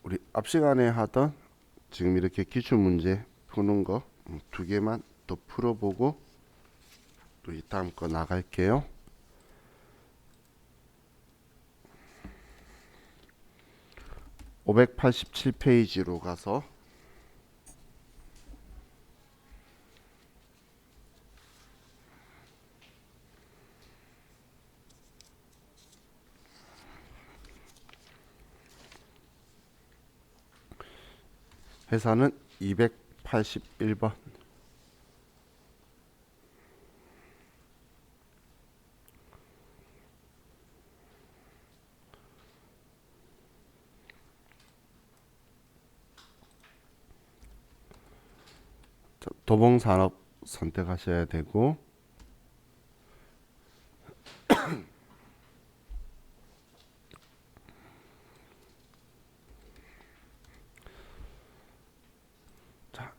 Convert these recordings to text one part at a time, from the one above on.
우리 앞 시간에 하던 지금 이렇게 기출 문제 푸는 거 두 개만 또 풀어보고 또 이 다음 거 나갈게요. (587페이지로) 가서 회사는 281번. 도봉산업 선택하셔야 되고, 자,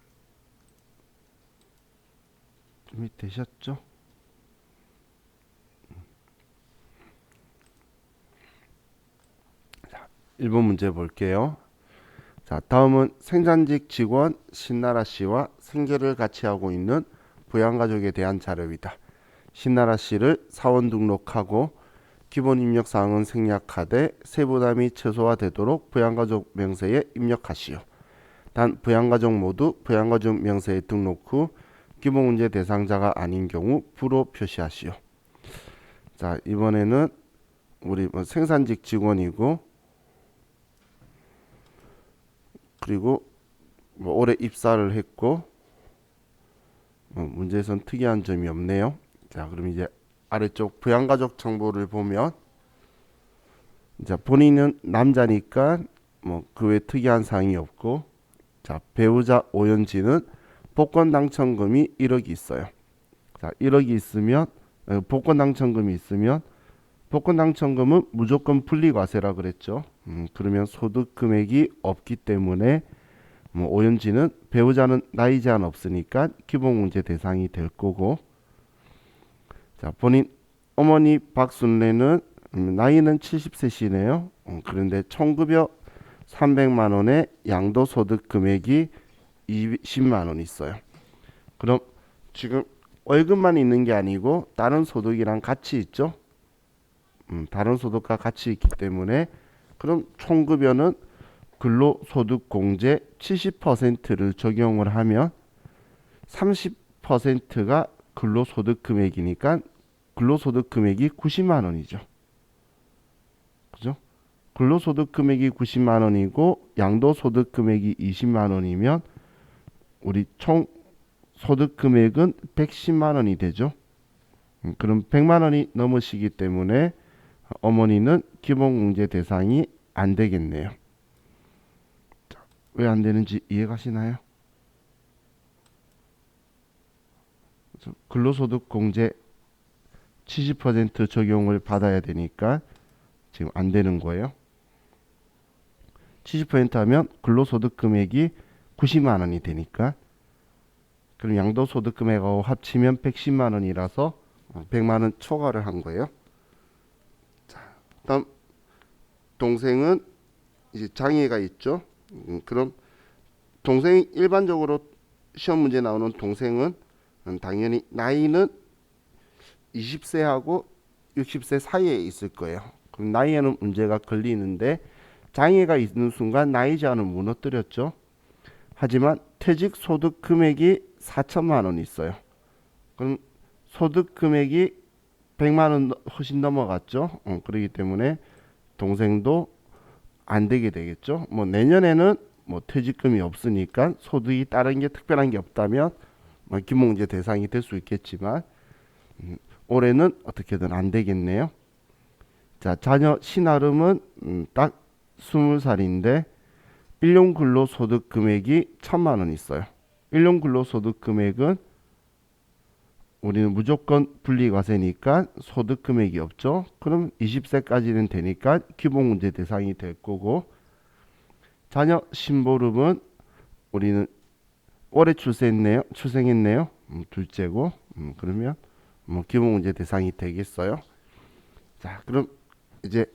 준비되셨죠? 자, 1번 문제 볼게요. 자, 다음은 생산직 직원 신나라 씨와 생계를 같이 하고 있는 부양가족에 대한 자료이다. 신나라 씨를 사원 등록하고 기본 입력 사항은 생략하되 세부담이 최소화되도록 부양가족 명세에 입력하시오. 단 부양가족 모두 부양가족 명세에 등록 후 기본 문제 대상자가 아닌 경우 부로 표시하시오. 자, 이번에는 우리 생산직 직원이고, 그리고 올해 입사를 했고, 문제에선 특이한 점이 없네요. 자, 그럼 이제 아래쪽 부양가족 정보를 보면, 자, 본인은 남자니까 그 외 특이한 사항이 없고, 자, 배우자 오연지는 복권 당첨금이 1억이 있어요. 자, 1억이 있으면 복권 당첨금이 있으면 복권 당첨금은 무조건 분리과세라 그랬죠. 그러면 소득 금액이 없기 때문에 오연지는 배우자는 나이 제한 없으니까 기본 문제 대상이 될 거고, 자, 본인 어머니 박순래는 나이는 70세시네요. 그런데 총급여 300만 원에 양도소득 금액이 20만 원 있어요. 그럼 지금 월급만 있는 게 아니고 다른 소득이랑 같이 있죠. 다른 소득과 같이 있기 때문에 그럼 총급여는 근로소득공제 70%를 적용을 하면 30%가 근로소득 금액이니까 근로소득 금액이 90만 원이죠. 그죠? 근로소득 금액이 90만 원이고 양도소득 금액이 20만 원이면 우리 총 소득 금액은 110만 원이 되죠. 그럼 100만 원이 넘으시기 때문에 어머니는 기본공제 대상이 안 되겠네요. 왜 안 되는지 이해가시나요? 근로소득 공제 70% 적용을 받아야 되니까 지금 안 되는 거예요. 70% 하면 근로소득 금액이 90만 원이 되니까, 그럼 양도소득 금액하고 합치면 110만 원이라서 100만 원 초과를 한 거예요. 자, 다음 동생은 이제 장애가 있죠. 그럼 동생 일반적으로 시험 문제 나오는 동생은 당연히 나이는 20세하고 60세 사이에 있을 거예요. 그럼 나이에는 문제가 걸리는데 장애가 있는 순간 나이 제한을 무너뜨렸죠. 하지만 퇴직 소득 금액이 4천만 원 있어요. 그럼 소득 금액이 100만 원 훨씬 넘어갔죠. 그렇기 때문에 동생도 안 되게 되겠죠. 내년에는 퇴직금이 없으니까 소득이 다른 게 특별한 게 없다면 기본문제 대상이 될 수 있겠지만 올해는 어떻게든 안 되겠네요. 자, 자녀 신아름은 딱 20살인데 일용 근로소득 금액이 1,000만 원 있어요. 일용 근로소득 금액은 우리는 무조건 분리과세니까 소득 금액이 없죠. 그럼 20세까지는 되니까 기본문제 대상이 될 거고, 자녀 신보름은 우리는 올해 출생했네요. 둘째고, 그러면 기본문제 대상이 되겠어요. 자, 그럼 이제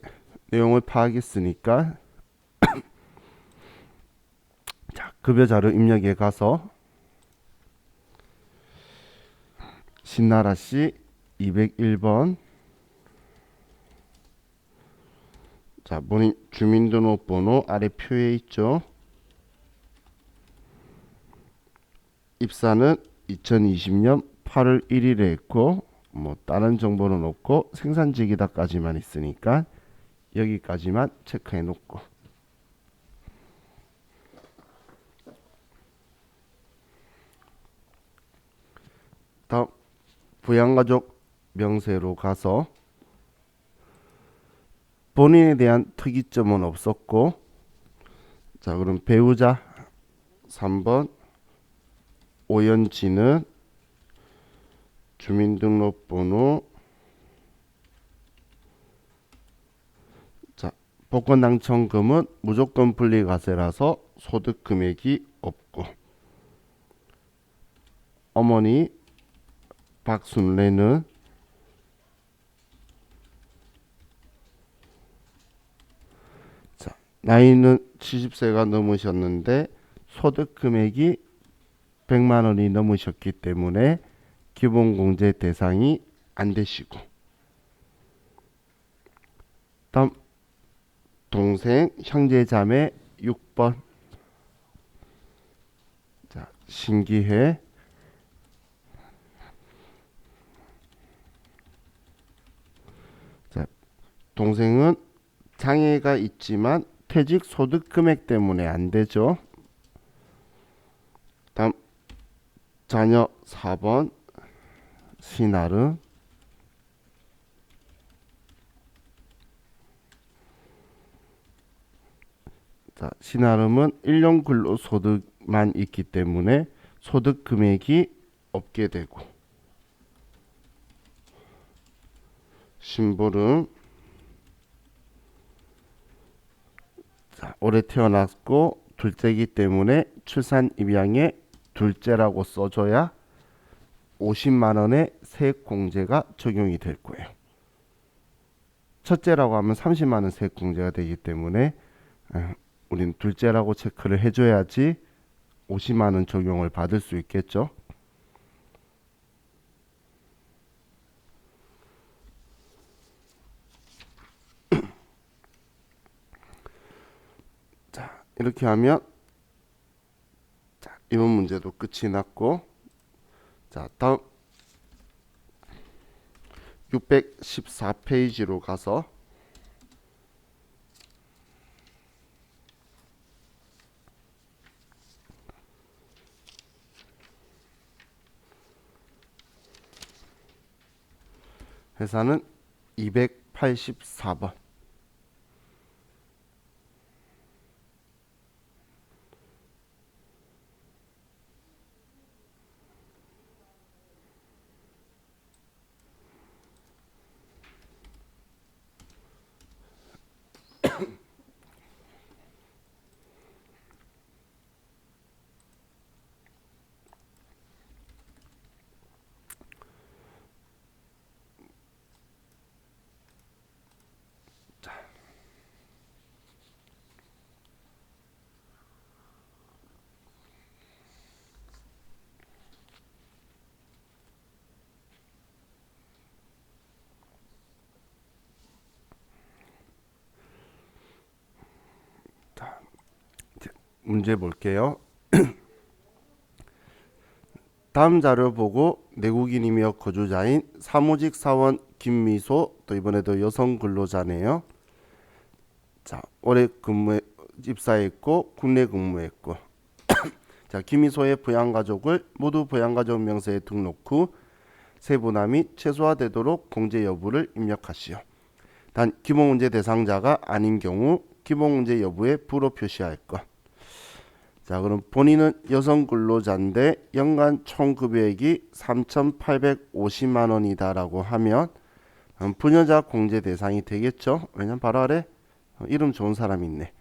내용을 파악했으니까 급여 자료 입력에 가서 신나라 씨 201번. 자, 본인 주민등록번호 아래 표에 있죠. 입사는 2020년 8월 1일에 했고 뭐 다른 정보는 없고 생산직이다까지만 있으니까 여기까지만 체크해 놓고, 다음 부양가족 명세로 가서 본인에 대한 특이점은 없었고, 자 그럼 배우자 3번 오연지는 주민등록번호, 자 복권 당첨금은 무조건 분리과세라서 소득 금액이 없고, 어머니 박순래는 자 나이는 70세가 넘으셨는데 소득 금액이 100만 원이 넘으셨기 때문에 기본공제 대상이 안 되시고, 다음 동생 형제 자매 6번. 자 신기해. 자 동생은 장애가 있지만 퇴직 소득 금액 때문에 안 되죠. 다음 자녀 4번 신아름. 자, 신아름은 1년 근로소득만 있기 때문에 소득 금액이 없게 되고, 신보름 자, 올해 태어났고 둘째이기 때문에 출산 입양에 둘째라고 써줘야 50만 원의 세액공제가 적용이 될 거예요. 첫째라고 하면 30만 원 세액공제가 되기 때문에 우린 둘째라고 체크를 해줘야지 50만 원 적용을 받을 수 있겠죠. 자 이렇게 하면 자, 이번 문제도 끝이 났고, 자 다음 614페이지로 가서 회사는 284번. 문제 볼게요. 다음 자료 보고 내국인이며 거주자인 사무직 사원 김미소, 또 이번에도 여성 근로자네요. 자 올해 입사했고 국내 근무했고 자 김미소의 부양가족을 모두 부양가족 명세에 등록 후 세분화 및 최소화되도록 공제 여부를 입력하시오. 단 기본공제 대상자가 아닌 경우 기본공제 여부에 불호 표시할 것. 자 그럼 본인은 여성 근로자인데 연간 총급여액이 3,850만 원이다라고 하면 부녀자 공제 대상이 되겠죠. 왜냐면 바로 아래 이름 좋은 사람이 있네.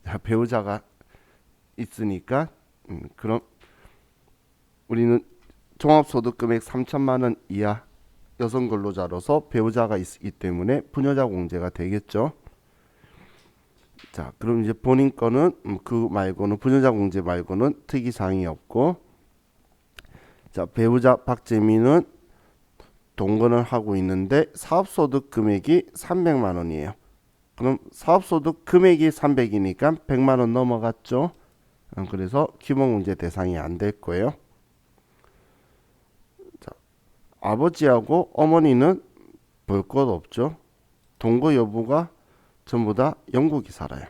자, 배우자가 있으니까 그럼 우리는 종합소득금액 3천만 원 이하 여성 근로자로서 배우자가 있기 때문에 부녀자 공제가 되겠죠. 자, 그럼 이제 본인 거는 그 말고는 부녀자 공제 말고는 특이 사항이 없고, 자, 배우자 박재민은 동거를 하고 있는데 사업소득 금액이 300만 원이에요. 그럼 사업소득 금액이 300이니까 100만 원 넘어갔죠. 그래서 기본공제 대상이 안 될 거예요. 자, 아버지하고 어머니는 볼 것 없죠. 동거 여부가 전부 다 영국이 살아요.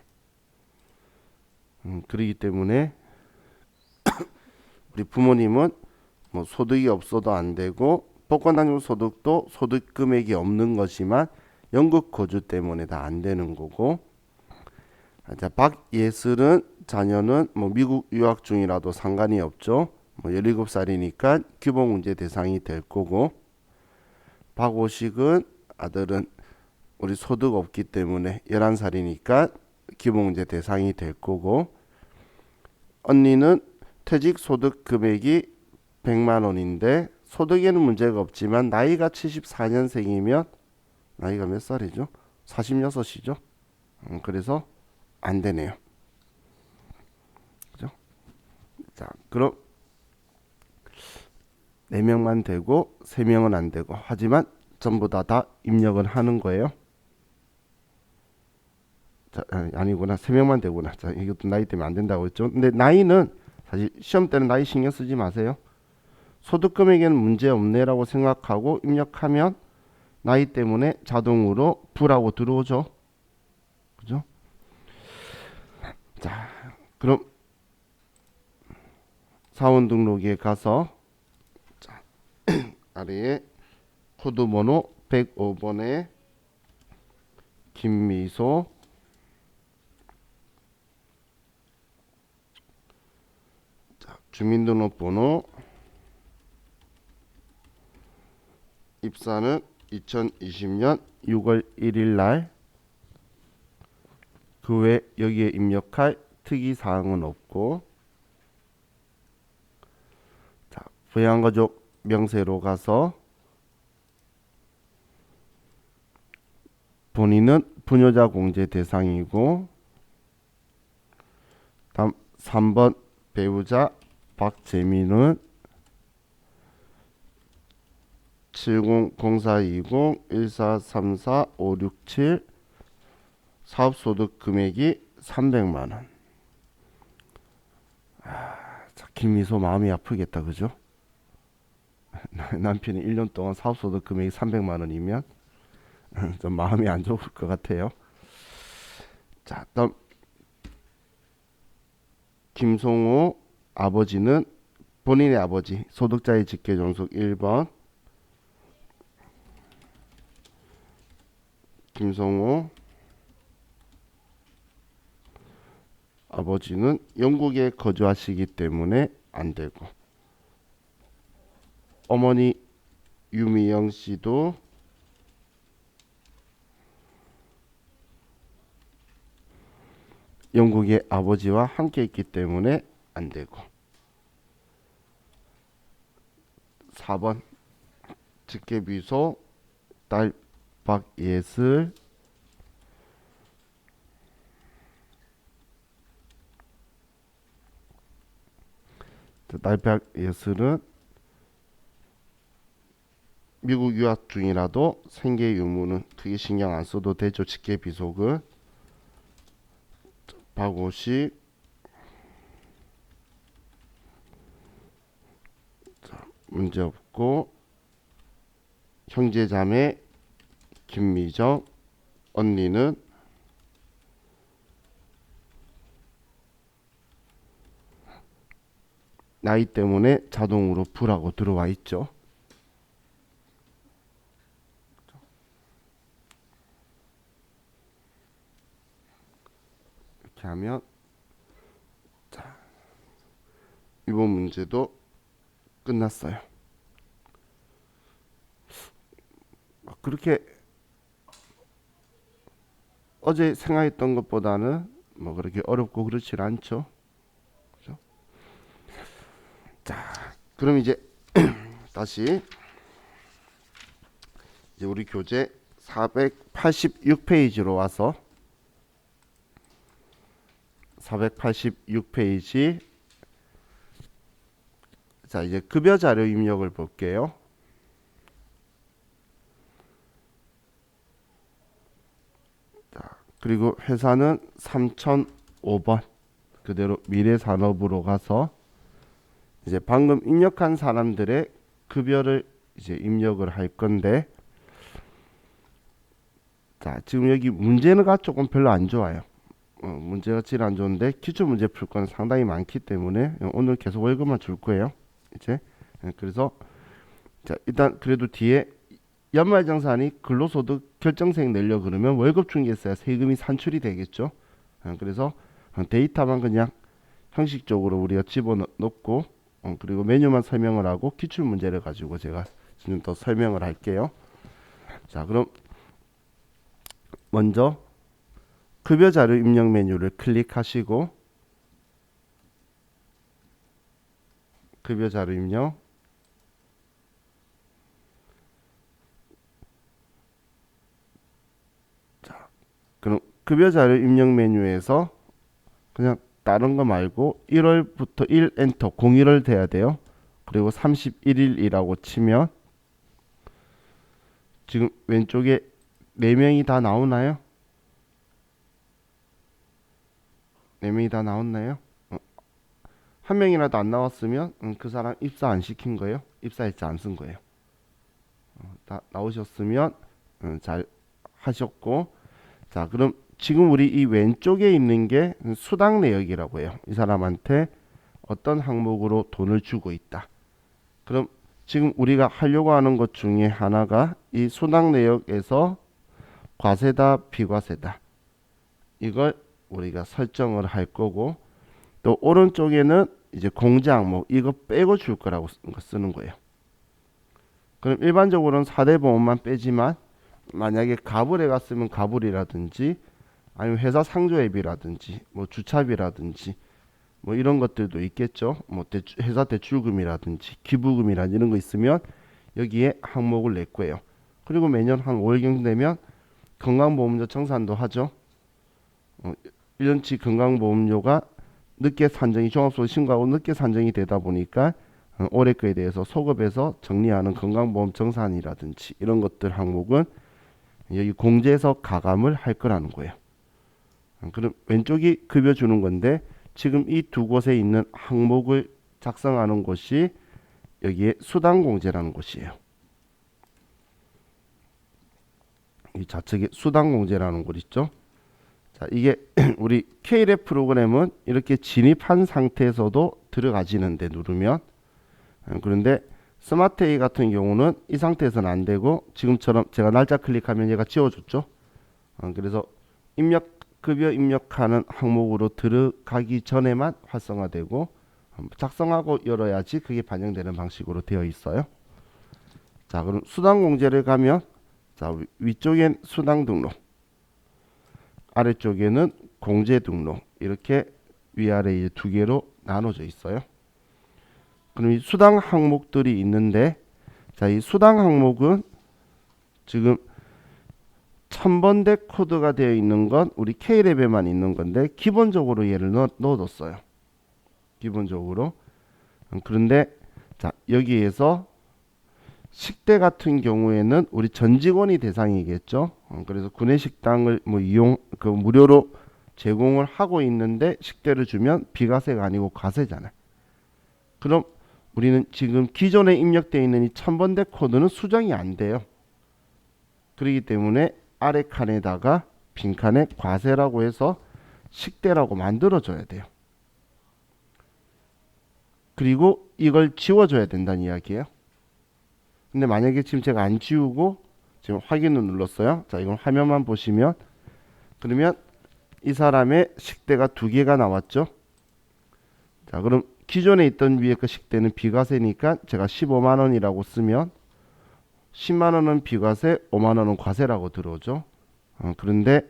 그렇기 때문에 우리 부모님은 뭐 소득이 없어도 안 되고 복권당첨 소득도 소득 금액이 없는 것이만 영국 거주 때문에 다 안 되는 거고, 자, 박예슬은 자녀는 뭐 미국 유학 중이라도 상관이 없죠. 뭐 17살이니까 규모문제 대상이 될 거고, 박오식은 아들은 우리 소득 없기 때문에 11살이니까 규모문제 대상이 될 거고, 언니는 퇴직 소득 금액이 100만 원인데 소득에는 문제가 없지만 나이가 74년생이면 나이가 몇 살이죠? 46이죠. 그래서 안 되네요. 그죠? 자, 그럼 4명만 되고 3명은 안 되고, 하지만 전부 다 입력을 하는 거예요. 자, 아니구나. 3명만 되구나. 자, 이것도 나이 때문에 안 된다고 했죠. 근데 나이는 사실 시험 때는 나이 신경 쓰지 마세요. 소득 금액에는 문제 없네라고 생각하고 입력하면 나이 때문에 자동으로 부라고 들어오죠. 그죠? 자, 그럼 사원 등록에 가서, 자, 아래에 코드번호 105번에 김미소, 자, 주민등록번호, 입사는 2020년 6월 1일 날, 그 외 여기에 입력할 특이사항은 없고, 자, 부양가족 명세로 가서 본인은 부녀자 공제 대상이고, 다음 3번 배우자 박재민은 70042014345667 사업소득 금액이 300만 원. 자, 김미소 마음이 아프겠다, 그죠? 남편이 1년 동안 사업소득 금액이 300만 원이면 좀 마음이 안 좋을 것 같아요. 자, 다음 김송호 아버지는 본인의 아버지 소득자의 직계종속 1번, 김송호 아버지는 영국에 거주하시기 때문에 안 되고, 어머니 유미영 씨도 영국의 아버지와 함께 있기 때문에 안 되고, 4번 직계비소 딸 박예슬, 딸 박예슬은 미국 유학 중이라도 생계 유무는 크게 신경 안 써도 되죠. 직계비속은. 박오식, 문제 없고, 형제자매 김미정, 언니는 나이 때문에 자동으로 부라고 들어와 있죠. 이렇게 하면, 자, 이번 문제도 끝났어요. 그렇게 어제 생각했던 것보다는 뭐 그렇게 어렵고 그렇지 않죠. 그죠? 자, 그럼 이제 다시 이제 우리 교재 486페이지로 와서 486페이지. 자, 이제 급여 자료 입력을 볼게요. 자, 그리고 회사는 3005번 그대로 미래산업으로 가서 이제 방금 입력한 사람들의 급여를 이제 입력을 할 건데, 자, 지금 여기 문제가 조금 별로 안 좋아요. 문제가 질 안 좋은데 기출 문제 풀 건 상당히 많기 때문에 오늘 계속 월급만 줄 거예요. 이제 그래서 자, 일단 그래도 뒤에 연말정산이 근로소득 결정세액 내려 그러면 월급 중개세야 세금이 산출이 되겠죠. 그래서 데이터만 그냥 형식적으로 우리가 집어넣고 그리고 메뉴만 설명을 하고 기출 문제를 가지고 제가 지금 더 설명을 할게요. 자, 그럼 먼저 급여 자료 입력 메뉴를 클릭하시고 급여 자료 입력, 자, 그럼 급여 자료 입력 메뉴에서 그냥 다른 거 말고 1월부터 1 엔터 01을 돼야 돼요. 그리고 31일이라고 치면 지금 왼쪽에 4명이 다 나오나요? 4명이 다 나왔나요? 한 명이라도 안 나왔으면 그 사람 입사 안 시킨 거예요. 입사일자 안 쓴 거예요. 다 나오셨으면 잘 하셨고, 자, 그럼 지금 우리 이 왼쪽에 있는 게 수당 내역이라고 해요. 이 사람한테 어떤 항목으로 돈을 주고 있다. 그럼 지금 우리가 하려고 하는 것 중에 하나가 이 수당 내역에서 과세다 비과세다 이걸 우리가 설정을 할 거고, 또 오른쪽에는 이제 공제 항목 이거 빼고 줄 거라고 쓰는 거예요. 그럼 일반적으로는 4대 보험만 빼지만 만약에 가불에 갔으면 가불이라든지 아니면 회사 상조회비라든지 뭐 주차비라든지 뭐 이런 것들도 있겠죠. 뭐 회사 대출금이라든지 기부금이라든지 이런 거 있으면 여기에 항목을 낼 거예요. 그리고 매년 한 5월경 되면 건강보험료 청산도 하죠. 1년치 건강보험료가 늦게 산정이 종합소득 신고하고 늦게 산정이 되다 보니까 올해 거에 대해서 소급해서 정리하는 건강보험 정산이라든지 이런 것들 항목은 여기 공제에서 가감을 할 거라는 거예요. 그럼 왼쪽이 급여 주는 건데 지금 이 두 곳에 있는 항목을 작성하는 곳이 여기에 수당공제라는 곳이에요. 이 좌측에 수당공제라는 곳 있죠. 자, 이게 우리 K랩 프로그램은 이렇게 진입한 상태에서도 들어가지는데 누르면, 그런데 스마트 A 같은 경우는 이 상태에서는 안 되고 지금처럼 제가 날짜 클릭하면 얘가 지워줬죠. 그래서 급여 입력하는 항목으로 들어가기 전에만 활성화되고 작성하고 열어야지 그게 반영되는 방식으로 되어 있어요. 자, 그럼 수당공제를 가면 자, 위쪽엔 수당 등록, 아래쪽에는 공제 등록 이렇게 위아래 두 개로 나눠져 있어요. 그럼 이 수당 항목들이 있는데, 자, 이 수당 항목은 지금 1000번대 코드가 되어 있는 건 우리 K랩에만 있는 건데 기본적으로 얘를 넣어뒀어요. 기본적으로. 그런데 자, 여기에서 식대 같은 경우에는 우리 전 직원이 대상이겠죠. 그래서 구내식당을 뭐 무료로 제공을 하고 있는데 식대를 주면 비과세가 아니고 과세잖아요. 그럼 우리는 지금 기존에 입력되어 있는 이 1000번대 코드는 수정이 안 돼요. 그렇기 때문에 아래 칸에다가 빈칸에 과세라고 해서 식대라고 만들어줘야 돼요. 그리고 이걸 지워줘야 된다는 이야기예요. 근데 만약에 지금 제가 안 지우고 지금 확인을 눌렀어요. 자, 이건 화면만 보시면 그러면 이 사람의 식대가 2개가 나왔죠. 자, 그럼 기존에 있던 위에 그 식대는 비과세니까 제가 15만원이라고 쓰면 10만원은 비과세, 5만원은 과세라고 들어오죠. 그런데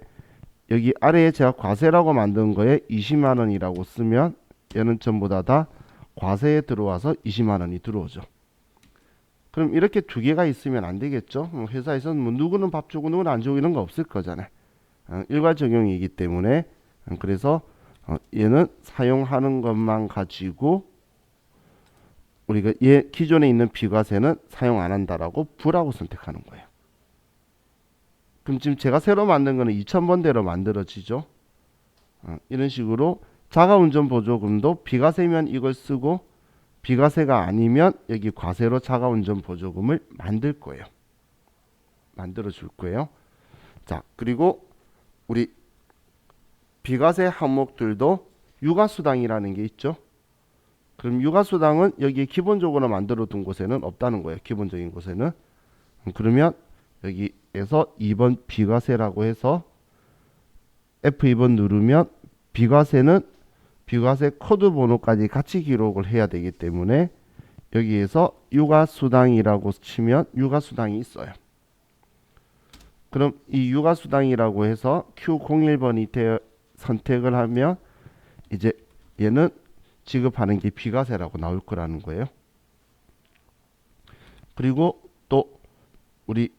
여기 아래에 제가 과세라고 만든 거에 20만원이라고 쓰면 얘는 전부 다 과세에 들어와서 20만원이 들어오죠. 그럼 이렇게 2개가 있으면 안 되겠죠. 회사에서는 뭐 누구는 밥 주고 누구는 안 주고 이런 거 없을 거잖아요. 일괄 적용이기 때문에 그래서 얘는 사용하는 것만 가지고 우리가 얘 기존에 있는 비과세는 사용 안 한다라고 부라고 선택하는 거예요. 그럼 지금 제가 새로 만든 거는 2000번대로 만들어지죠. 이런 식으로 자가운전 보조금도 비과세면 이걸 쓰고 비과세가 아니면 여기 과세로 자가운전 보조금을 만들 거예요. 만들어 줄 거예요. 자, 그리고 우리 비과세 항목들도 육아수당이라는 게 있죠. 그럼 육아수당은 여기에 기본적으로 만들어 둔 곳에는 없다는 거예요. 기본적인 곳에는. 그러면 여기에서 2번 비과세라고 해서 F2번 누르면 비과세는 비과세 코드 번호까지 같이 기록을 해야 되기 때문에 여기에서 육아수당이라고 치면 육아수당이 있어요. 그럼 이 육아수당이라고 해서 Q01번이 선택을 하면 이제 얘는 지급하는 게 비과세라고 나올 거라는 거예요. 그리고 또 우리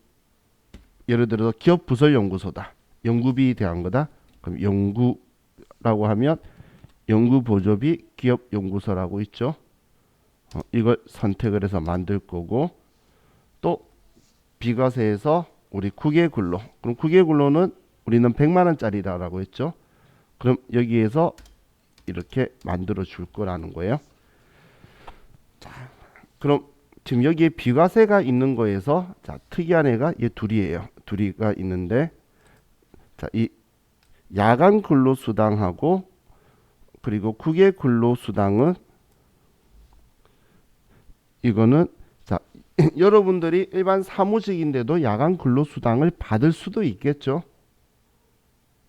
예를 들어서 기업부설연구소다. 연구비에 대한 거다. 그럼 연구라고 하면 연구보조비 기업연구소라고 있죠. 이걸 선택을 해서 만들 거고 또 비과세에서 우리 국외근로. 그럼 국외근로는 우리는 100만 원짜리라고 했죠. 그럼 여기에서 이렇게 만들어 줄 거라는 거예요. 자, 그럼 지금 여기에 비과세가 있는 거에서 자, 특이한 애가 얘 둘이에요. 둘이가 있는데 자, 이 야간 근로수당하고 그리고 국외 근로수당은 이거는 자, 여러분들이 일반 사무직인데도 야간 근로수당을 받을 수도 있겠죠.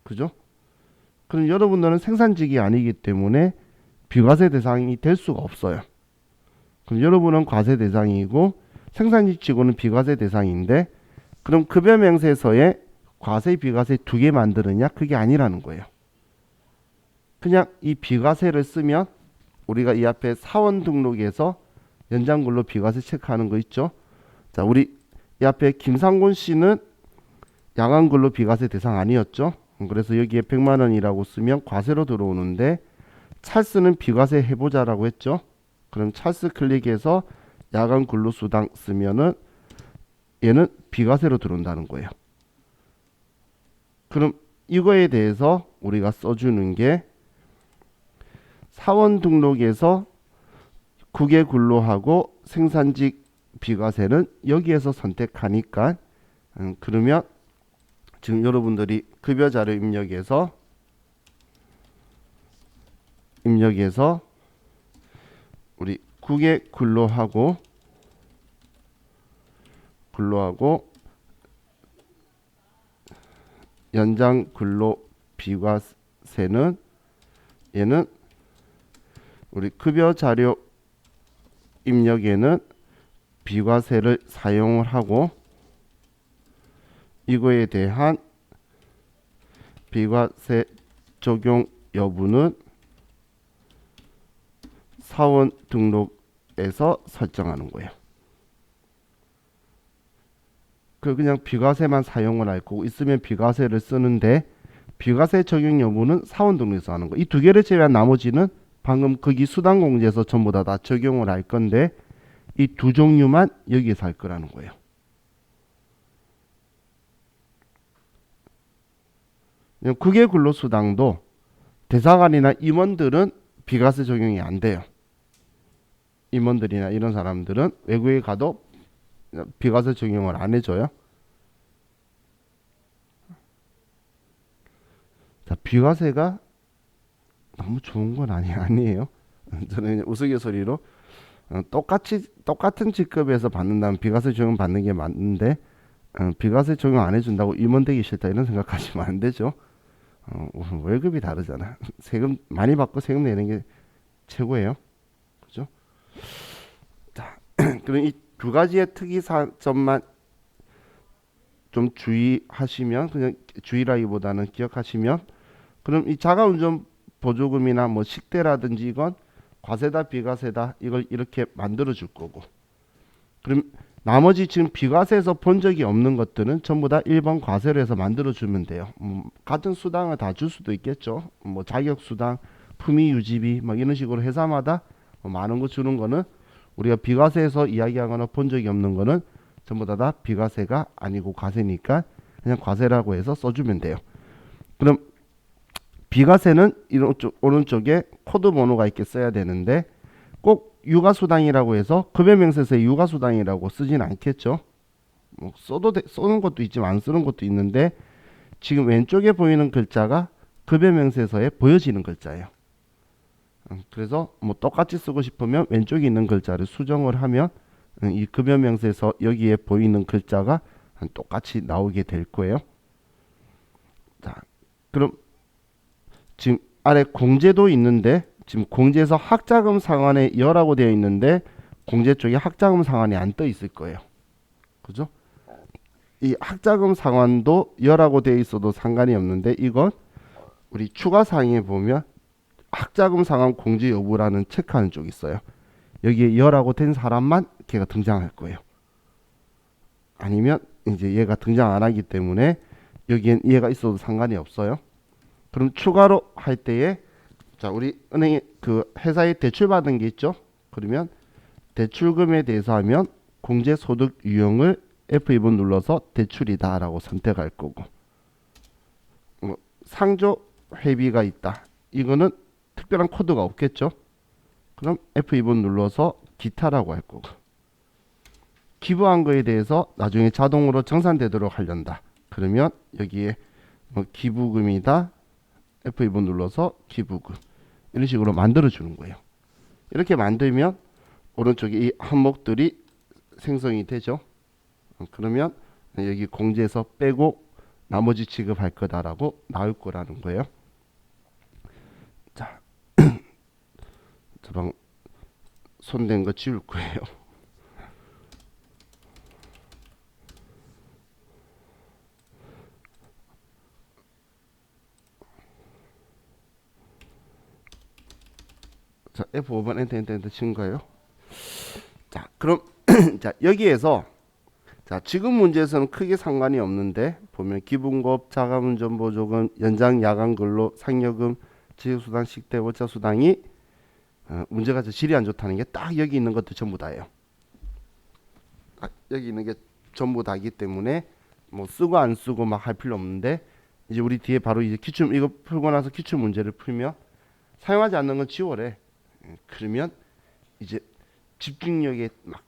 그죠? 그럼 여러분들은 생산직이 아니기 때문에 비과세 대상이 될 수가 없어요. 그럼 여러분은 과세 대상이고 생산직 직원은 비과세 대상인데 그럼 급여명세서에 과세 비과세 두 개 만드느냐? 그게 아니라는 거예요. 그냥 이 비과세를 쓰면 우리가 이 앞에 사원 등록에서 연장근로 비과세 체크하는 거 있죠. 자, 우리 이 앞에 김상곤 씨는 야간근로 비과세 대상 아니었죠. 그래서 여기에 100만 원이라고 쓰면 과세로 들어오는데 찰스는 비과세 해보자라고 했죠. 그럼 찰스 클릭해서 야간 근로수당 쓰면은 얘는 비과세로 들어온다는 거예요. 그럼 이거에 대해서 우리가 써주는 게 사원 등록에서 국외 근로하고 생산직 비과세는 여기에서 선택하니까 그러면 지금 여러분들이 급여자료 입력해서 우리 국외 근로하고 연장 근로 비과세는 얘는 우리 급여 자료 입력에는 비과세를 사용을 하고 이거에 대한 비과세 적용 여부는 사원 등록에서 설정하는 거예요. 그냥 비과세만 사용을 할 거고 있으면 비과세를 쓰는데 비과세 적용 여부는 사원 등록에서 하는 거. 이 두 개를 제외한 나머지는 방금 거기 수당공제에서 전부 다 적용을 할 건데 이 두 종류만 여기에서 할 거라는 거예요. 국외 근로수당도 대사관이나 임원들은 비과세 적용이 안 돼요. 임원들이나 이런 사람들은 외국에 가도 비과세 적용을 안 해줘요. 자, 비과세가 너무 좋은 건 아니에요. 저는 우스갯소리로 똑같은 직급에서 받는다면 비과세 적용 받는 게 맞는데 비과세 적용 안 해준다고 임원 되기 싫다 이런 생각하시면 안 되죠. 월급이 다르잖아. 세금 많이 받고 세금 내는 게 최고예요. 그죠? 자, 그럼 이 두 가지의 특이점만 좀 주의하시면 그냥 주의라기보다는 기억하시면 그럼 이 자가운전 보조금이나 뭐 식대라든지 이건 과세다 비과세다 이걸 이렇게 만들어 줄 거고 그럼 나머지 지금 비과세에서 본 적이 없는 것들은 전부 다 1번 과세로 해서 만들어 주면 돼요. 같은 수당을 다 줄 수도 있겠죠. 뭐 자격수당 품위 유지비 막 이런 식으로 회사마다 뭐 많은 거 주는 거는 우리가 비과세에서 이야기하거나 본 적이 없는 거는 전부 다 비과세가 아니고 과세니까 그냥 과세라고 해서 써주면 돼요. 그럼 비과세는 오른쪽에 코드 번호가 있게 써야 되는데 꼭 유가수당이라고 해서 급여명세서에 유가수당이라고 쓰진 않겠죠. 뭐 써는 것도 있지만 안 쓰는 것도 있는데 지금 왼쪽에 보이는 글자가 급여명세서에 보여지는 글자예요. 그래서 뭐 똑같이 쓰고 싶으면 왼쪽에 있는 글자를 수정을 하면 이 급여명세서 여기에 보이는 글자가 똑같이 나오게 될 거예요. 자, 그럼 지금 아래 공제도 있는데 지금 공제에서 학자금 상환에 여라고 되어 있는데 공제 쪽에 학자금 상환이 안 떠 있을 거예요. 그죠? 이 학자금 상환도 여라고 되어 있어도 상관이 없는데 이건 우리 추가 사항에 보면 학자금 상환 공제 여부라는 체크하는 쪽이 있어요. 여기에 여라고 된 사람만 걔가 등장할 거예요. 아니면 이제 얘가 등장 안 하기 때문에 여기엔 얘가 있어도 상관이 없어요. 그럼 추가로 할 때에 자 우리 은행에 그 회사에 대출 받은 게 있죠. 그러면 대출금에 대해서 하면 공제소득 유형을 F2번 눌러서 대출이다 라고 선택할 거고 뭐 상조 회비가 있다. 이거는 특별한 코드가 없겠죠. 그럼 F2번 눌러서 기타라고 할 거고 기부한 거에 대해서 나중에 자동으로 정산되도록 하련다. 그러면 여기에 뭐 기부금이다. F2번 눌러서 기부금 이런 식으로 만들어 주는 거예요. 이렇게 만들면 오른쪽에 이 항목들이 생성이 되죠. 그러면 여기 공제에서 빼고 나머지 지급할 거다라고 나올 거라는 거예요. 자, 저방 손댄 거 지울 거예요. 자, F5번 엔터 친 거예요. 자, 그럼 자 여기에서 자 지금 문제에서는 크게 상관이 없는데 보면 기본급, 자가운전 보조금, 연장 야간 근로, 상여금, 지역수당, 식대, 월차수당이 문제가 질이 안 좋다는 게 딱 여기 있는 것도 전부 다예요. 여기 있는 게 전부 다이기 때문에 뭐 쓰고 안 쓰고 막 할 필요 없는데 이제 우리 뒤에 바로 이제 기출 이거 풀고 나서 기출 문제를 풀면 사용하지 않는 건 지워래. 그러면 이제 집중력에 막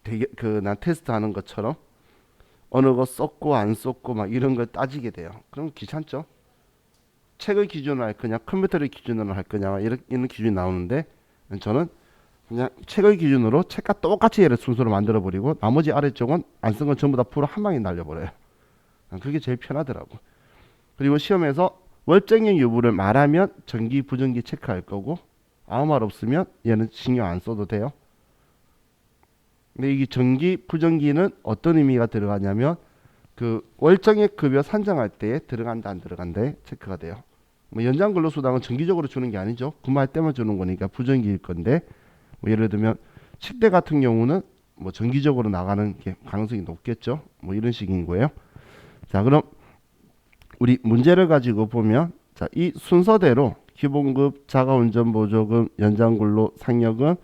되게 그 난 테스트하는 것처럼 어느 거 썼고 안 썼고 막 이런 걸 따지게 돼요. 그럼 귀찮죠. 책을 기준으로 할 거냐 컴퓨터를 기준으로 할 거냐 이런 기준이 나오는데 저는 그냥 책을 기준으로 책과 똑같이 얘를 순서로 만들어 버리고 나머지 아래쪽은 안 쓴 건 전부 다 풀어 한 방에 날려버려요. 그게 제일 편하더라고. 그리고 시험에서 월정액 여부를 말하면 정기 부정기 체크할 거고 아무 말 없으면 얘는 신경 안 써도 돼요. 근데 이게 정기 부정기는 어떤 의미가 들어가냐면 그 월정액 급여 산정할 때 들어간다 안 들어간다 체크가 돼요. 뭐 연장 근로수당은 정기적으로 주는 게 아니죠. 근무할 때만 주는 거니까 부정기일 건데 뭐 예를 들면 식대 같은 경우는 뭐 정기적으로 나가는 게 가능성이 높겠죠. 뭐 이런 식인 거예요. 자, 그럼 우리 문제를 가지고 보면 자, 이 순서대로 기본급, 자가운전보조금, 연장근로, 상여금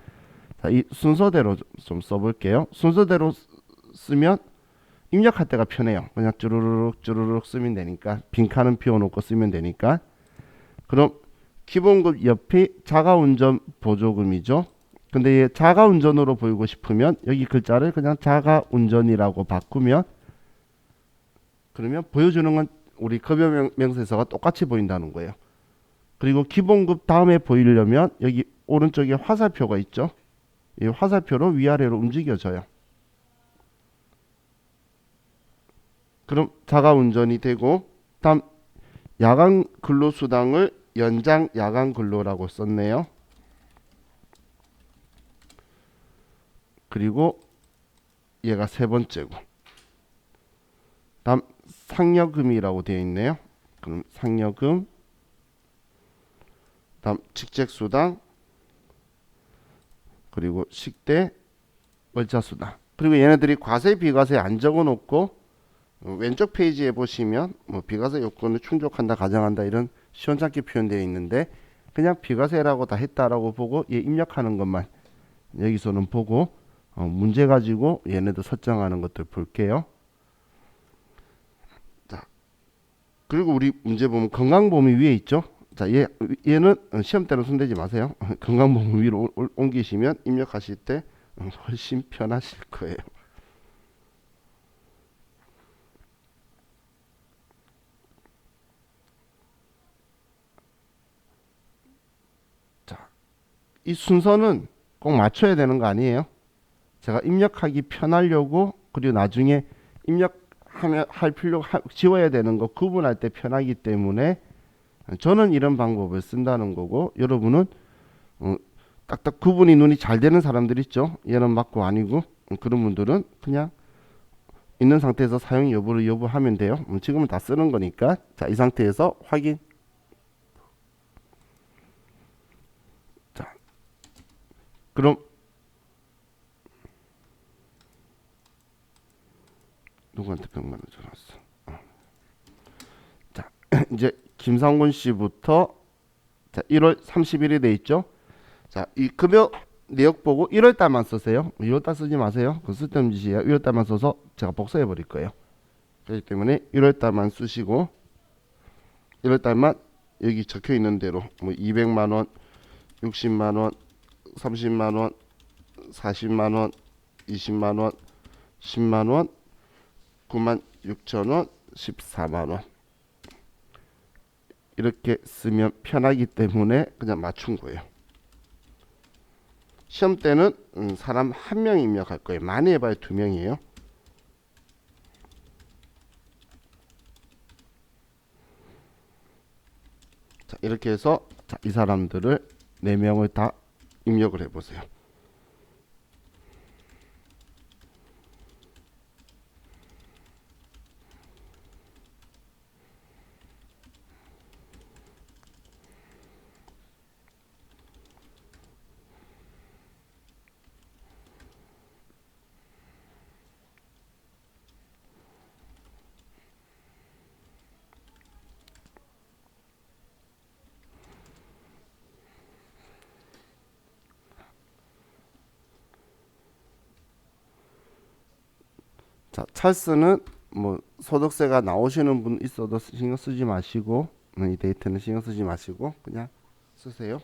자, 이 순서대로 좀 써볼게요. 순서대로 쓰면 입력할 때가 편해요. 그냥 쭈루룩 쓰면 되니까 빈칸은 비워놓고 쓰면 되니까 그럼 기본급 옆이 자가운전보조금이죠. 근데 얘 자가운전으로 보이고 싶으면 여기 글자를 그냥 자가운전이라고 바꾸면 그러면 보여주는 건 우리 급여명세서가 똑같이 보인다는 거예요. 그리고 기본급 다음에 보이려면 여기 오른쪽에 화살표가 있죠. 이 화살표로 위아래로 움직여져요. 그럼 자가운전이 되고 다음 야간 근로수당을 연장 야간 근로라고 썼네요. 그리고 얘가 세 번째고 다음 상여금이라고 되어 있네요. 그럼 상여금 다음 직책수당 그리고 식대 월차수당 그리고 얘네들이 과세 비과세 안 적어 놓고 왼쪽 페이지에 보시면 뭐 비과세 요건을 충족한다 가정한다 이런 시원찮게 표현되어 있는데 그냥 비과세라고 다 했다라고 보고 얘 입력하는 것만 여기서는 보고 문제 가지고 얘네들 설정하는 것들 볼게요. 자, 그리고 우리 문제 보면 건강보험이 위에 있죠. 자, 얘는 시험 때는 손대지 마세요. 건강보험 위로 옮기시면 입력하실 때 훨씬 편하실 거예요. 자, 이 순서는 꼭 맞춰야 되는 거 아니에요. 제가 입력하기 편하려고 그리고 나중에 입력하면 할 필요 지워야 되는 거 구분할 때 편하기 때문에 저는 이런 방법을 쓴다는 거고 여러분은 어, 딱딱 구분이 눈이 잘 되는 사람들 있죠. 얘는 맞고 아니고 그런 분들은 그냥 있는 상태에서 사용 여부를 여부하면 돼요. 지금은 다 쓰는 거니까 자, 이 상태에서 확인. 자, 그럼 누구한테 100만 원 줘놨어? 자, 이제 김상곤 씨부터 자, 1월 30일이 돼 있죠. 자, 이 급여 내역 보고 1월 달만 쓰세요. 2월 달 쓰지 마세요. 그 쓸데없는 짓이에요. 1월 달만 써서 제가 복사해 버릴 거예요. 그렇기 때문에 1월 달만 쓰시고 1월 달만 여기 적혀 있는 대로 뭐 200만 원, 60만 원, 30만 원, 40만 원, 20만 원, 10만 원, 9만 6천 원, 14만 원 이렇게 쓰면 편하기 때문에 그냥 맞춘 거예요. 시험 때는 사람 한 명 입력할 거예요. 많이 해봐야 2명이에요. 자, 이렇게 해서 자, 이 사람들을 4명을 다 입력을 해보세요. 자, 찰스는 뭐 소득세가 나오시는 분 있어도 신경 쓰지 마시고 이 데이터는 신경 쓰지 마시고 그냥 쓰세요.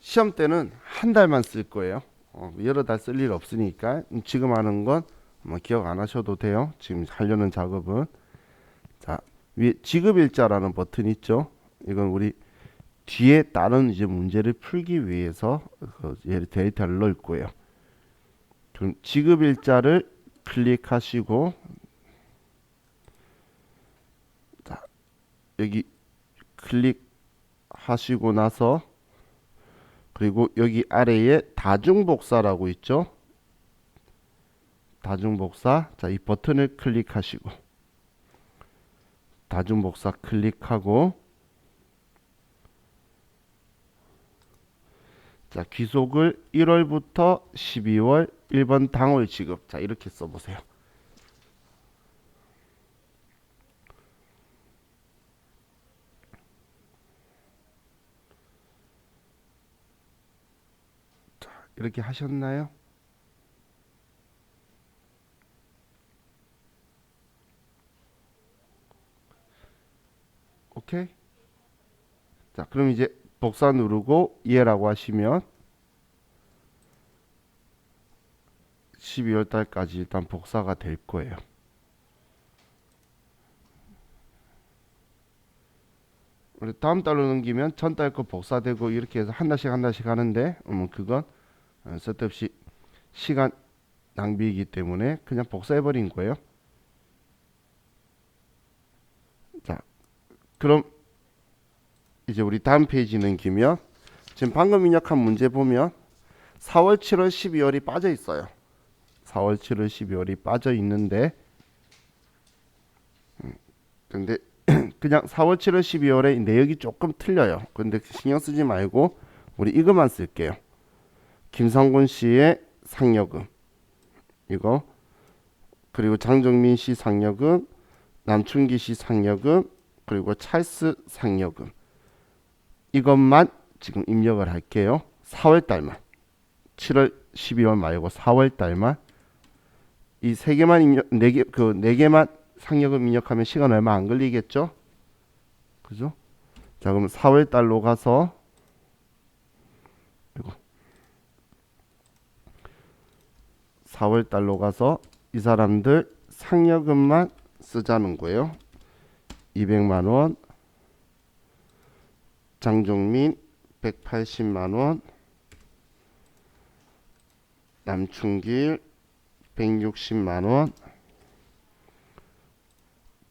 시험 때는 한 달만 쓸 거예요. 여러 달 쓸 일 없으니까 지금 하는 건 뭐 기억 안 하셔도 돼요. 지금 하려는 작업은 자, 위에 지급일자라는 버튼 있죠. 이건 우리 뒤에 다른 이제 문제를 풀기 위해서 데이터를 넣을 거예요. 그럼 지급일자를 클릭하시고 자, 여기 클릭하시고 나서 그리고 여기 아래에 다중복사라고 있죠. 다중복사. 자, 이 버튼을 클릭하시고 다중복사 클릭하고 자, 귀속을 1월부터 12월 1번 당월 지급. 자, 이렇게 써보세요. 자, 이렇게 하셨나요? 오케이. 자, 그럼 이제 복사 누르고 이해라고 하시면 12월 달까지 일단 복사가 될 거예요. 우리 다음 달로 넘기면 전달 거 복사되고 이렇게 해서 한 달씩 하는데 그건 쓸데없이 시간 낭비이기 때문에 그냥 복사해 버린 거예요. 자, 그럼 이제 우리 다음 페이지 넘기면 지금 방금 입력한 문제 보면 4월, 7월, 12월이 빠져 있어요. 4월, 7월, 12월이 빠져 있는데 근데 그냥 4월, 7월, 12월에 내역이 조금 틀려요. 근데 신경 쓰지 말고 우리 이것만 쓸게요. 김상곤 씨의 상여금 이거, 그리고 장정민 씨 상여금, 남춘기 씨 상여금, 그리고 찰스 상여금, 이것만 지금 입력을 할게요. 4월 달만, 7월, 12월 말고 4월 달만 이 세 개만 입력, 네 개만 상여금 입력하면 시간 얼마 안 걸리겠죠? 그죠? 자, 그럼 4월 달로 가서 이거 4월 달로 가서 이 사람들 상여금만 쓰자는 거예요. 200만 원, 장종민 180만 원, 남충길 160만 원,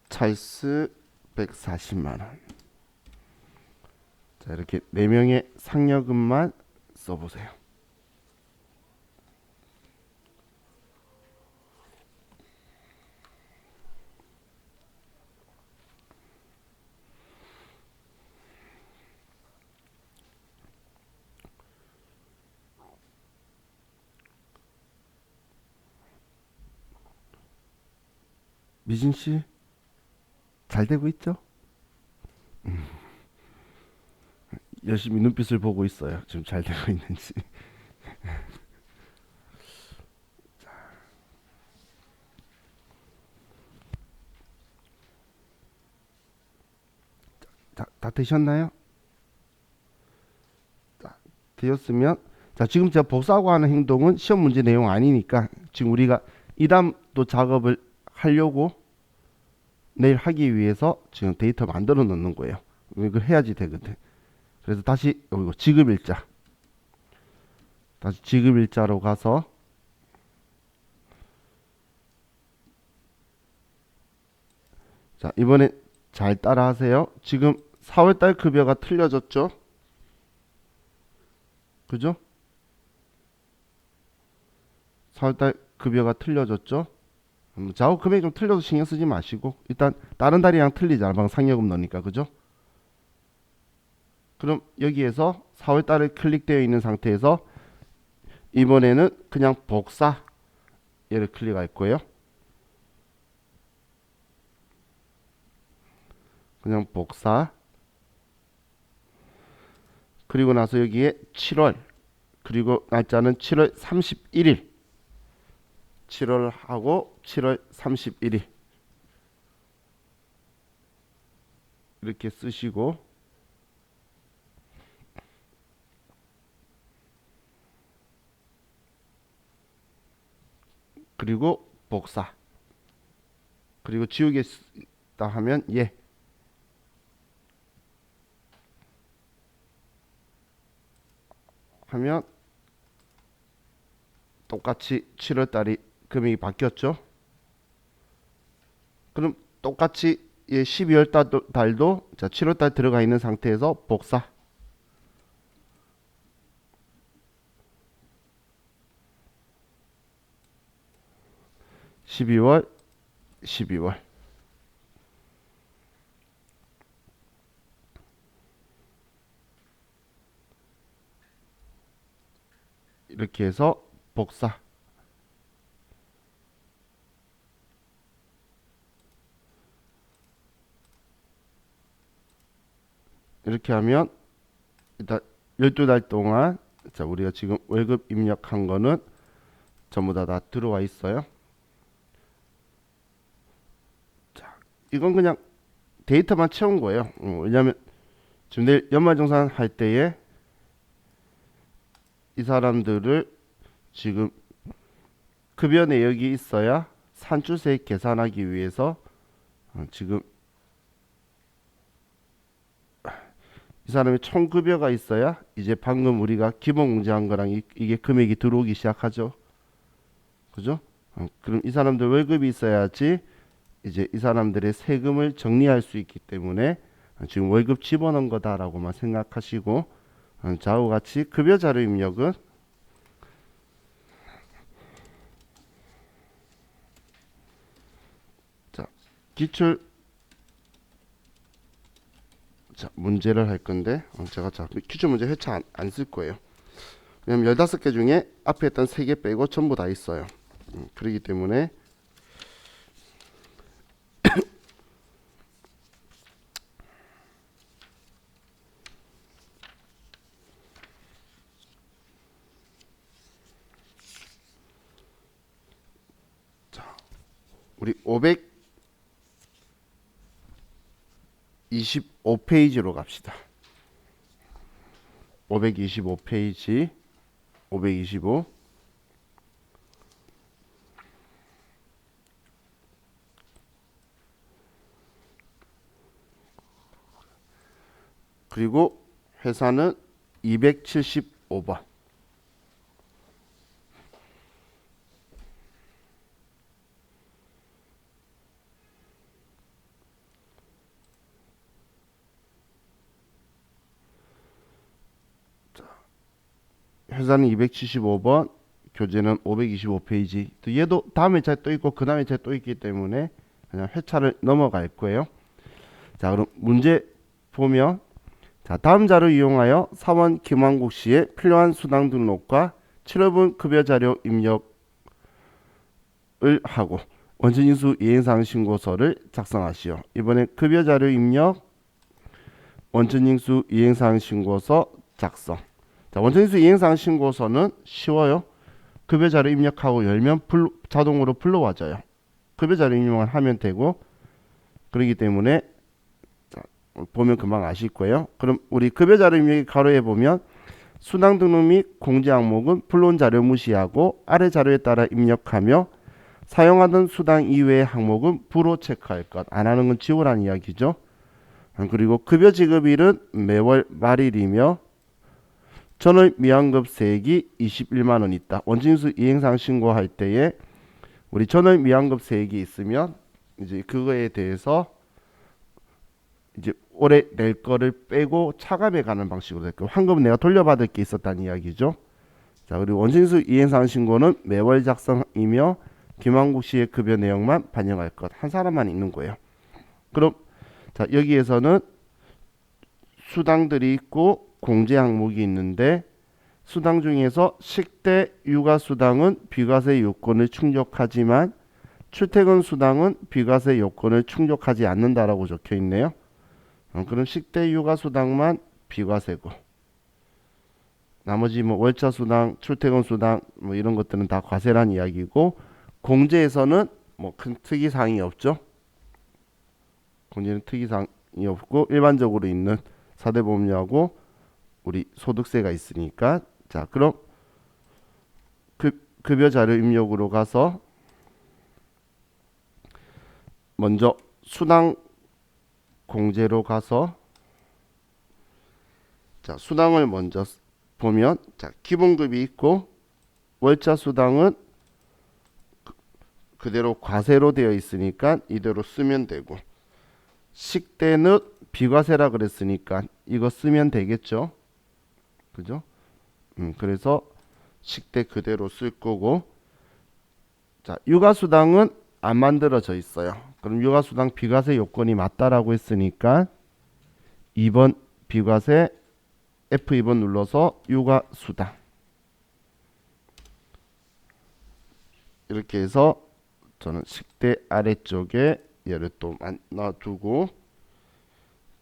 찰스 140만 원. 자, 이렇게 4명의 상여금만 써보세요. 미진 씨, 잘 되고 있죠? 열심히 눈빛을 보고 있어요. 지금 잘 되고 있는지. 자, 다 되셨나요? 자, 되었으면 자, 지금 제가 복사하고 하는 행동은 시험 문제 내용 아니니까 지금 우리가 이담도 작업을 하려고 내일 하기 위해서 지금 데이터 만들어 놓는 거예요. 이걸 해야지 되거든. 그래서 다시 이거 지급일자, 다시 지급일자로 가서 자, 이번에 잘 따라 하세요. 지금 4월달 급여가 틀려졌죠? 그죠? 4월달 급여가 틀려졌죠? 좌우 금액이 좀 틀려도 신경 쓰지 마시고 일단 다른 달이랑 틀리잖아. 방 상여금 넣으니까. 그죠? 그럼 여기에서 4월달에 클릭되어 있는 상태에서 이번에는 그냥 복사 얘를 클릭할 거예요. 그냥 복사. 그리고 나서 여기에 7월, 그리고 날짜는 7월 31일, 7월 하고 7월 31일 이렇게 쓰시고 그리고 복사, 그리고 지우겠다 하면 예, 하면 똑같이 7월 달이 금액이 바뀌었죠. 그럼 똑같이 예, 12월 달도 자 7월 달 들어가 있는 상태에서 복사. 12월 이렇게 해서 복사. 이렇게 하면 일단 12달 동안 자 우리가 지금 월급 입력한 거는 전부 다 들어와 있어요. 자, 이건 그냥 데이터만 채운 거예요. 왜냐하면 지금 내일 연말정산 할 때에 이 사람들을 지금 급여 내역이 있어야 산출세액 계산하기 위해서 지금 이 사람이 총 급여가 있어야 이제 방금 우리가 기본 공제한 거랑 이게 금액이 들어오기 시작하죠. 그죠? 그럼 이 사람들 월급이 있어야지 이제 이 사람들의 세금을 정리할 수 있기 때문에 지금 월급 집어넣은 거다라고만 생각하시고 좌우 같이 급여 자료 입력은 자 기출 자 문제를 할 건데 제가 자 기출 문제 회차 안 쓸 거예요. 왜냐면 15개 중에 앞에 했던 3개 빼고 전부 다 있어요. 그렇기 때문에 우리 525페이지로 갑시다. 525페이지 525 그리고 회사는 275번 회사는 275번 교재는 525페이지 또 얘도 다음 회차에 또 있고 그 다음 회차에 또 있기 때문에 그냥 회차를 넘어갈 거예요. 자 그럼 문제 보면 자 다음 자료 이용하여 사원 김왕국 씨의 필요한 수당 등록과 7월분 급여 자료 입력을 하고 원천징수 이행사항 신고서를 작성하시오. 이번에 급여 자료 입력 원천징수 이행사항 신고서 작성. 자 원천징수 이행사항 신고서는 쉬워요. 급여 자료 입력하고 열면 자동으로 불러와져요. 급여 자료 입력을 하면 되고 그렇기 때문에 보면 금방 아실 거예요. 그럼 우리 급여 자료 입력이 가로에 보면 수당 등록 및 공제 항목은 불러온 자료 무시하고 아래 자료에 따라 입력하며 사용하던 수당 이외의 항목은 불호 체크할 것. 안 하는 건 지우라는 이야기죠. 그리고 급여 지급일은 매월 말일이며 전월 미환급세액이 21만 원 있다. 원진수 이행사항 신고할 때에 우리 전월 미환급세액이 있으면 이제 그거에 대해서 이제 올해 낼 거를 빼고 차감해 가는 방식으로 될 거예요. 환급은 내가 돌려받을 게 있었다는 이야기죠. 자 그리고 원진수 이행사항 신고는 매월 작성이며 김왕국 씨의 급여 내용만 반영할 것. 한 사람만 있는 거예요. 그럼 자 여기에서는 수당들이 있고 공제 항목이 있는데 수당 중에서 식대 육아 수당은 비과세 요건을 충족하지만 출퇴근 수당은 비과세 요건을 충족하지 않는다라고 적혀 있네요. 그럼 식대 육아 수당만 비과세고 나머지 뭐 월차 수당, 출퇴근 수당 뭐 이런 것들은 다 과세란 이야기고 공제에서는 뭐 큰 특이 사항이 없죠. 공제는 특이 사항이 없고 일반적으로 있는 사대보험료하고 우리 소득세가 있으니까 자 그럼 급여 자료 입력으로 가서 먼저 수당 공제로 가서 자 수당을 먼저 보면 자 기본급이 있고 월차 수당은 그대로 과세로 되어 있으니까 이대로 쓰면 되고 식대는 비과세라 그랬으니까 이거 쓰면 되겠죠. 그죠? 그래서 식대 그대로 쓸 거고 자 육아수당은 안 만들어져 있어요. 그럼 육아수당 비과세 요건이 맞다라고 했으니까 2번 비과세 F2번 눌러서 육아수당 이렇게 해서 저는 식대 아래쪽에 얘를 또 놔두고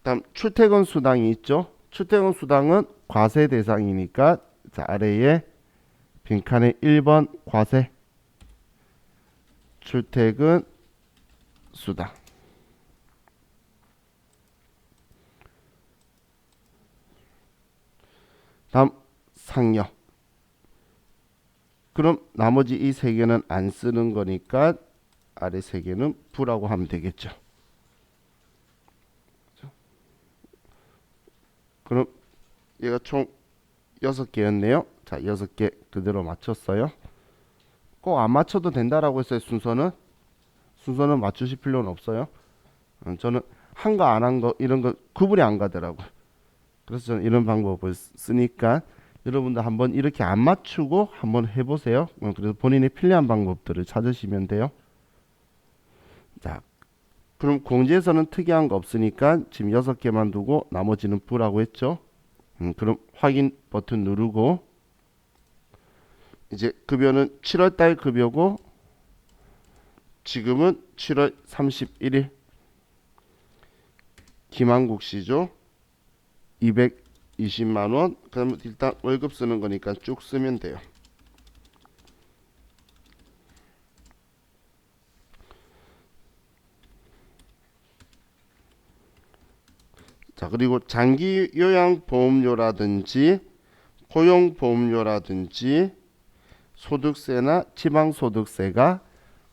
다음 출퇴근 수당이 있죠. 출퇴근 수당은 과세 대상이니까 자 아래에 빈칸에 1번 과세 출퇴근 수당 다음 상여. 그럼 나머지 이 세 개는 안 쓰는 거니까 아래 세 개는 부라고 하면 되겠죠. 그럼 얘가 총 6개였네요. 자, 6개 그대로 맞췄어요. 꼭 안 맞춰도 된다라고 했어요. 순서는 맞추실 필요는 없어요. 저는 한 거 안 한 거 이런 거 구분이 안 가더라고요. 그래서 저는 이런 방법을 쓰니까 여러분들 한번 이렇게 안 맞추고 한번 해보세요. 그래서 본인의 편리한 방법들을 찾으시면 돼요. 자, 그럼 공지에서는 특이한 거 없으니까 지금 6개만 두고 나머지는 부라고 했죠. 그럼 확인 버튼 누르고 이제 급여는 7월달 급여고 지금은 7월 31일 김한국 씨죠. 220만 원. 그럼 일단 월급 쓰는 거니까 쭉 쓰면 돼요. 자, 그리고 장기 요양 보험료라든지 고용 보험료라든지 소득세나 지방 소득세가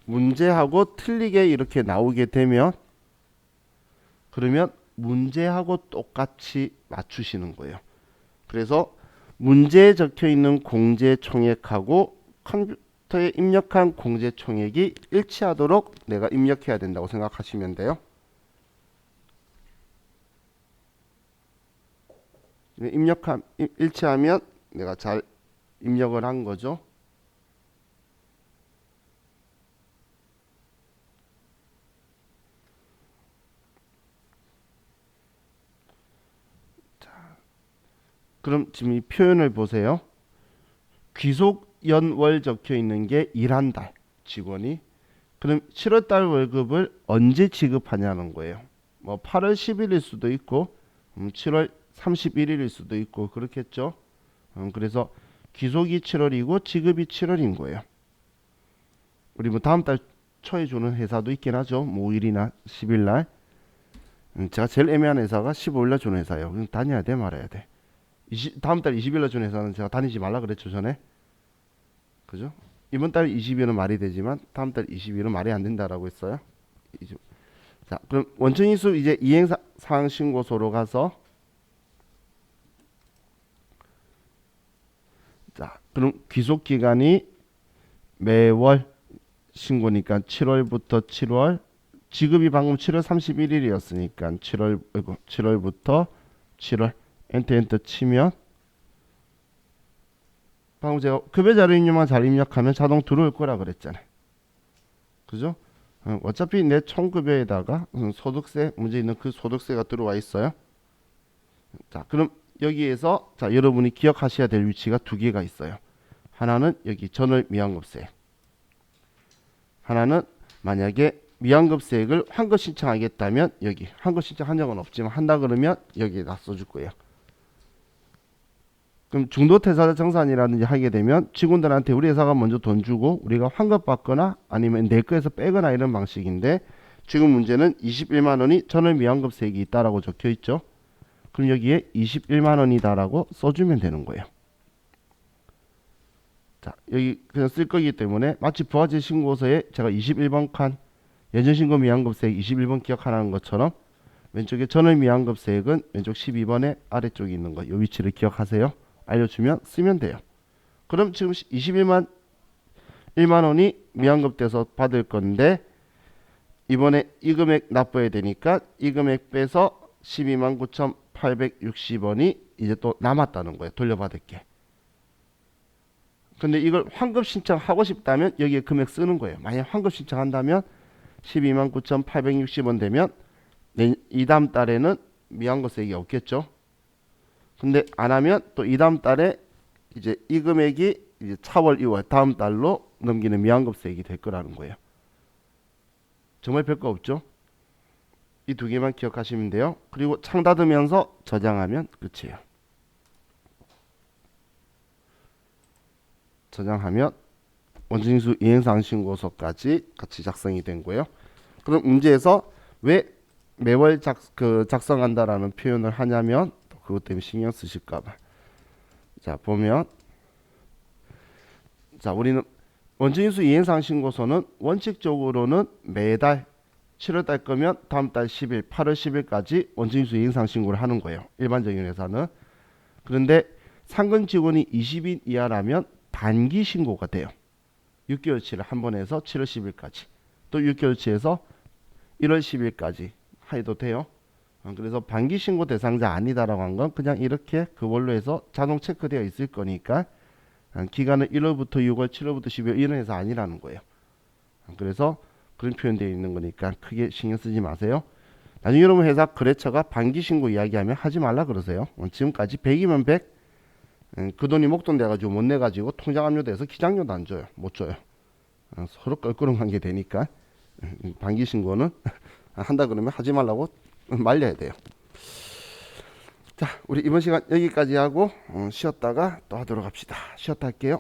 문제하고 틀리게 이렇게 나오게 되면 그러면 문제하고 똑같이 맞추시는 거예요. 그래서 문제에 적혀 있는 공제총액하고 컴퓨터에 입력한 공제총액이 일치하도록 내가 입력해야 된다고 생각하시면 돼요. 일치하면 내가 잘 입력을 한 거죠. 그럼 지금 이 표현을 보세요. 귀속 연월 적혀 있는 게 일한 달 직원이. 그럼 7월달 월급을 언제 지급하냐는 거예요. 뭐 8월 10일일 수도 있고 7월 31일일 수도 있고 그렇겠죠. 그래서 귀속이 7월이고 지급이 7월인 거예요. 우리 뭐 다음 달 초에 주는 회사도 있긴 하죠. 뭐 5일이나 10일 날. 제가 제일 애매한 회사가 15일 날 주는 회사예요. 그럼 다녀야 돼 말아야 돼. 다음 달 20일 날 주는 회사는 제가 다니지 말라 그랬죠 전에. 그죠? 이번 달 20일은 말이 되지만 다음 달 20일은 말이 안 된다라고 했어요. 자, 그럼 원청인수 이제 이행사항 신고소로 가서 자, 그럼 귀속 기간이 매월 신고니까 7월부터 7월 지급이 방금 7월 31일이었으니까 7월부터 7월 엔터 치면 방금 제가 급여 자료 입력만 잘 입력하면 자동 들어올 거라 그랬잖아요. 그죠? 어차피 내 총급여에다가 소득세 문제 있는 그 소득세가 들어와 있어요. 자, 그럼 여기에서 자 여러분이 기억하셔야 될 위치가 두 개가 있어요. 하나는 여기 전월 미환급세. 하나는 만약에 미환급세액을 환급 신청하겠다면 여기 환급 신청한 적은 없지만 한다 그러면 여기에다 써줄 거예요. 그럼 중도퇴사자 정산이라든지 하게 되면 직원들한테 우리 회사가 먼저 돈 주고 우리가 환급 받거나 아니면 내 거에서 빼거나 이런 방식인데 지금 문제는 21만 원이 전월 미환급세액이 있다라고 적혀 있죠. 그럼 여기에 21만 원이다라고 써주면 되는 거예요. 자, 여기 그냥 쓸 거기 때문에 마치 부가세 신고서에 제가 21번 칸 예전신고 미환급세액 21번 기억하라는 것처럼 왼쪽에 전월 미환급세액은 왼쪽 12번에 아래쪽에 있는 거 이 위치를 기억하세요. 알려주면 쓰면 돼요. 그럼 지금 21만 1만 원이 미환급돼서 받을 건데 이번에 이 금액 납부해야 되니까 이 금액 빼서 12만 9,860원이 이제 또 남았다는 거예요. 돌려받을 게. 근데 이걸 환급 신청하고 싶다면 여기에 금액 쓰는 거예요. 만약 환급 신청한다면 12만 9,860원 되면 이 다음 달에는 미환급세액이 없겠죠. 근데 안 하면 또 이 다음 달에 이제 이 금액이 이제 차월 2월 다음 달로 넘기는 미환급세액이 될 거라는 거예요. 정말 별거 없죠. 이 두 개만 기억하시면 돼요. 그리고 창 닫으면서 저장하면 끝이에요. 저장하면 원천징수 이행사항 신고서까지 같이 작성이 된 거예요. 그럼 문제에서 왜 매월 작성한다라는 표현을 하냐면 그것 때문에 신경 쓰실까봐 자 보면 자 우리는 원천인수 이행상 신고서는 원칙적으로는 매달 7월달 거면 다음 달 10일, 8월 10일까지 원천인수 이행상 신고를 하는 거예요. 일반적인 회사는. 그런데 상근 직원이 20인 이하라면 단기 신고가 돼요. 6개월치를 한 번 해서 7월 10일까지 또 6개월치에서 1월 10일까지 해도 돼요. 그래서 반기 신고 대상자 아니다라고 한 건 그냥 이렇게 그걸로 해서 자동 체크되어 있을 거니까 기간은 1월부터 6월, 7월부터 12월 이런 해서 아니라는 거예요. 그래서 그런 표현되어 있는 거니까 크게 신경 쓰지 마세요. 나중에 여러분 회사 거래처가 반기 신고 이야기하면 하지 말라 그러세요. 지금까지 100이면 100, 그 돈이 목돈 돼가지고 못 내가지고 통장 압류돼서 기장료도 안 줘요. 못 줘요. 서로 껄끄러운 관계 되니까 반기 신고는 한다 그러면 하지 말라고 말려야 돼요. 자, 우리 이번 시간 여기까지 하고 쉬었다가 또 하도록 합시다. 쉬었다 할게요.